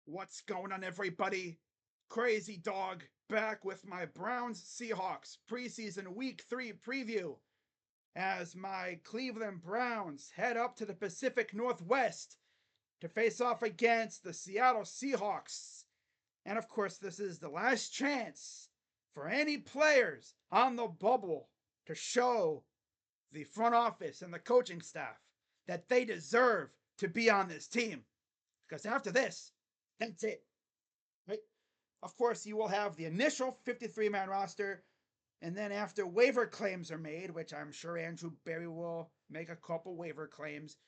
What's going on, everybody? Crazy Dog back with my Browns Seahawks preseason week 3 preview as my Cleveland Browns head up to the Pacific Northwest to face off against the Seattle Seahawks. And of course, this is the last chance for any players on the bubble to show the front office and the coaching staff that they deserve to be on this team. Because after this, that's it. Right? Of course, you will have the initial 53-man roster, and then after waiver claims are made, which I'm sure Andrew Berry will make a couple waiver claims,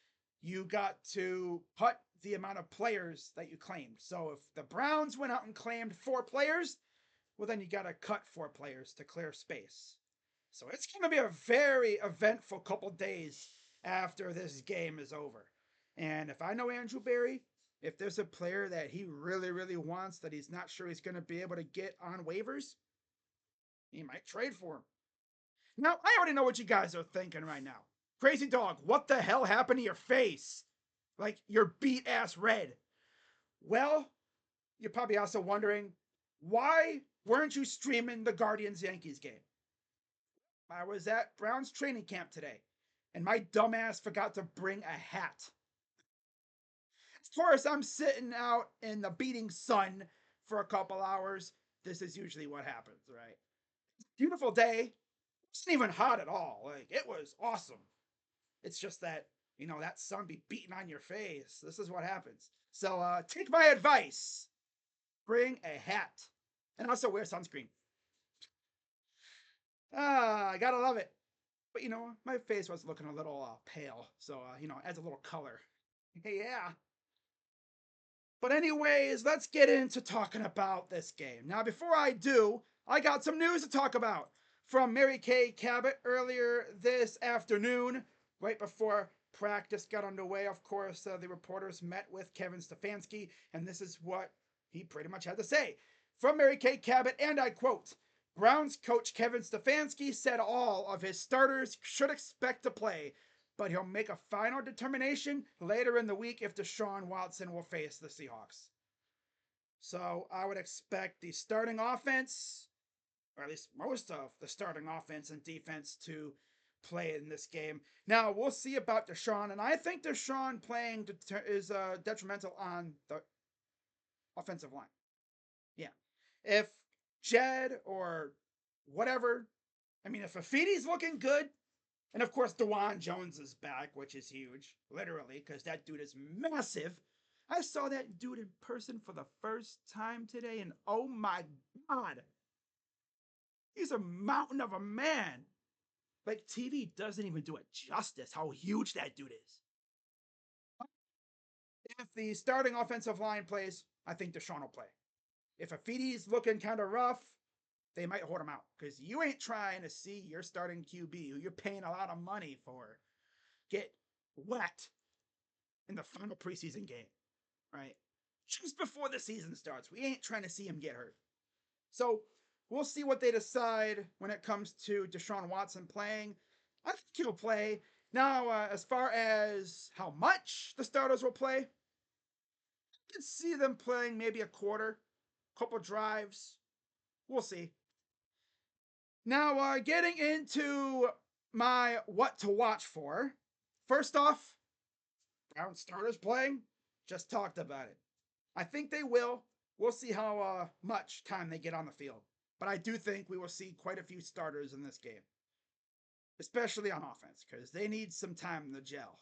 you got to cut the amount of players that you claimed. So if the Browns went out and claimed 4 players, well, then you got to cut 4 players to clear space. So it's going to be a very eventful couple days after this game is over. And if I know Andrew Berry, if there's a player that he really, really wants that he's not sure he's going to be able to get on waivers, he might trade for him. Now, I already know what you guys are thinking right now. Crazy Dog, what the hell happened to your face? Like, you're beat ass red. Well, you're probably also wondering, why weren't you streaming the Guardians Yankees game? I was at Browns training camp today, and my dumbass forgot to bring a hat. Of course, I'm sitting out in the beating sun for a couple hours. This is usually what happens, right? Beautiful day. It wasn't even hot at all. Like, it was awesome. It's just that, that sun be beating on your face. This is what happens. So take my advice. Bring a hat. And also wear sunscreen. I gotta love it. But, my face was looking a little pale. So, adds a little color. Yeah. But anyways, let's get into talking about this game. Now, before I do, I got some news to talk about from Mary Kay Cabot earlier this afternoon, right before practice got underway. Of course, the reporters met with Kevin Stefanski, and this is what he pretty much had to say. From Mary Kay Cabot, and I quote, Browns coach Kevin Stefanski said all of his starters should expect to play, but he'll make a final determination later in the week if Deshaun Watson will face the Seahawks. So I would expect the starting offense, or at least most of the starting offense and defense, to play in this game. Now, we'll see about Deshaun, and I think Deshaun playing is detrimental on the offensive line. Yeah. If Jed or whatever, if Afiti's looking good, and of course, Dewan Jones is back, which is huge, literally, because that dude is massive. I saw that dude in person for the first time today, and oh my God, he's a mountain of a man. Like, TV doesn't even do it justice how huge that dude is. If the starting offensive line plays, I think Deshaun will play. If Afiti's looking kind of rough, they might hold him out because you ain't trying to see your starting QB, who you're paying a lot of money for, get wet in the final preseason game, right? Just before the season starts. We ain't trying to see him get hurt. So we'll see what they decide when it comes to Deshaun Watson playing. I think he'll play. Now, as far as how much the starters will play, I can see them playing maybe a quarter, couple drives. We'll see. Now, getting into my what to watch for. First off, Brown starters playing. Just talked about it. I think they will. We'll see how much time they get on the field. But I do think we will see quite a few starters in this game, especially on offense, because they need some time to gel.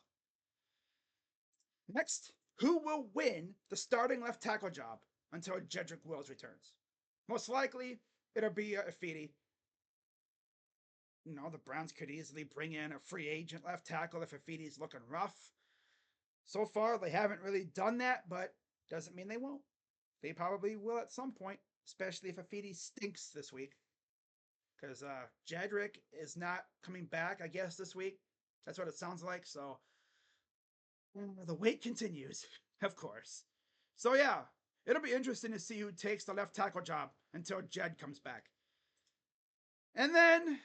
Next, who will win the starting left tackle job until Jedrick Wills returns? Most likely, it'll be Afiti. The Browns could easily bring in a free agent left tackle if Afiti's looking rough. So far, they haven't really done that, but doesn't mean they won't. They probably will at some point, especially if Afiti stinks this week. Because Jedrick is not coming back, I guess, this week. That's what it sounds like. So the wait continues, of course. So yeah, it'll be interesting to see who takes the left tackle job until Jed comes back. And then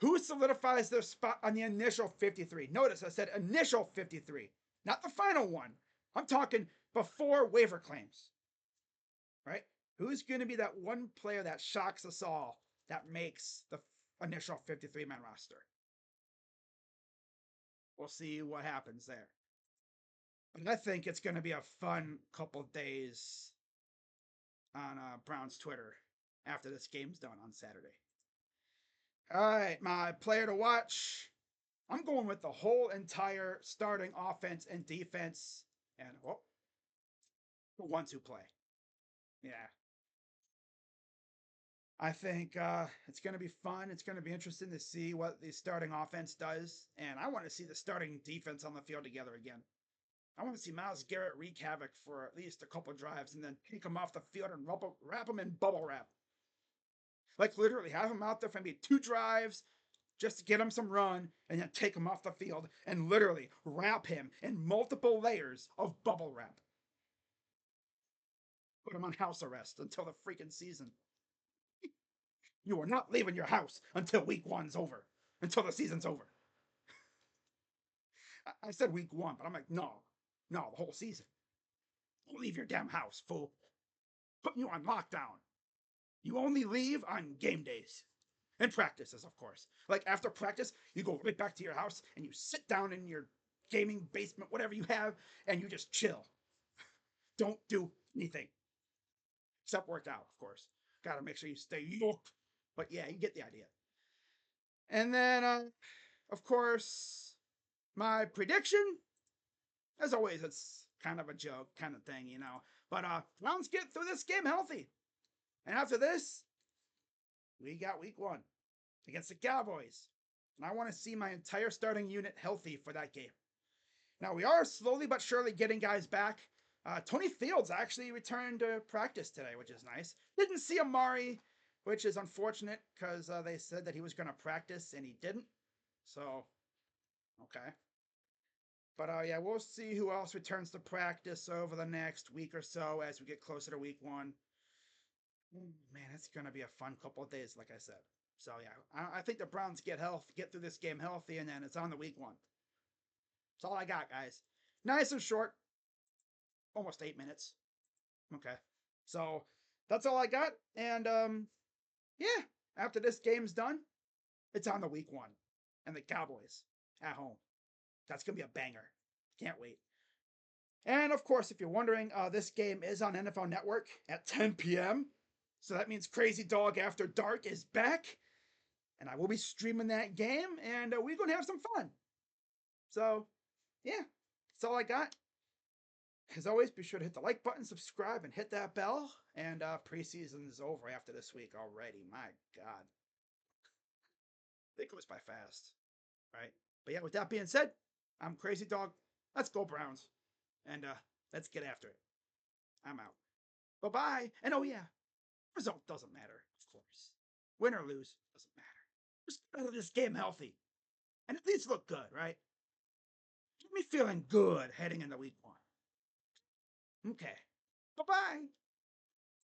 who solidifies their spot on the initial 53? Notice I said initial 53, not the final one. I'm talking before waiver claims, right? Who's going to be that one player that shocks us all that makes the initial 53-man roster? We'll see what happens there. But I think it's going to be a fun couple days on Brown's Twitter after this game's done on Saturday. All right, my player to watch. I'm going with the whole entire starting offense and defense and the ones who play. Yeah. I think it's going to be fun. It's going to be interesting to see what the starting offense does. And I want to see the starting defense on the field together again. I want to see Myles Garrett wreak havoc for at least a couple drives and then take him off the field and wrap him in bubble wrap. Like literally have him out there for maybe 2 drives just to get him some run and then take him off the field and literally wrap him in multiple layers of bubble wrap. Put him on house arrest until the freaking season. You are not leaving your house until week 1's over, until the season's over. I said week 1, but I'm like, no, the whole season. Don't leave your damn house, fool. Putting you on lockdown. You only leave on game days. And practices, of course. Like after practice, you go right back to your house and you sit down in your gaming basement, whatever you have, and you just chill. Don't do anything. Except work out, of course. Gotta make sure you stay yoked. But yeah, you get the idea. And then, of course, my prediction, as always, it's kind of a joke kind of thing, But Browns get through this game healthy. And after this, we got week 1 against the Cowboys. And I want to see my entire starting unit healthy for that game. Now, we are slowly but surely getting guys back. Tony Fields actually returned to practice today, which is nice. Didn't see Amari, which is unfortunate because they said that he was going to practice and he didn't. So, okay. But yeah, we'll see who else returns to practice over the next week or so as we get closer to week 1. Man, it's going to be a fun couple of days, like I said. So yeah, I think the Browns get through this game healthy, and then it's on the week 1. That's all I got, guys. Nice and short. Almost 8 minutes. Okay. So that's all I got. And yeah, after this game's done, it's on the week 1. And the Cowboys at home. That's going to be a banger. Can't wait. And of course, if you're wondering, this game is on NFL Network at 10 p.m. So that means Crazy Dog After Dark is back. And I will be streaming that game. And we're going to have some fun. So, yeah. That's all I got. As always, be sure to hit the like button, subscribe, and hit that bell. And preseason is over after this week already. My God. I think it goes by fast. Right? But yeah, with that being said, I'm Crazy Dog. Let's go Browns. And let's get after it. I'm out. Bye-bye. And oh yeah, result doesn't matter, of course. Win or lose, doesn't matter. Just get out of this game healthy. And at least look good, right? Get me feeling good heading into week 1. Okay. Bye-bye.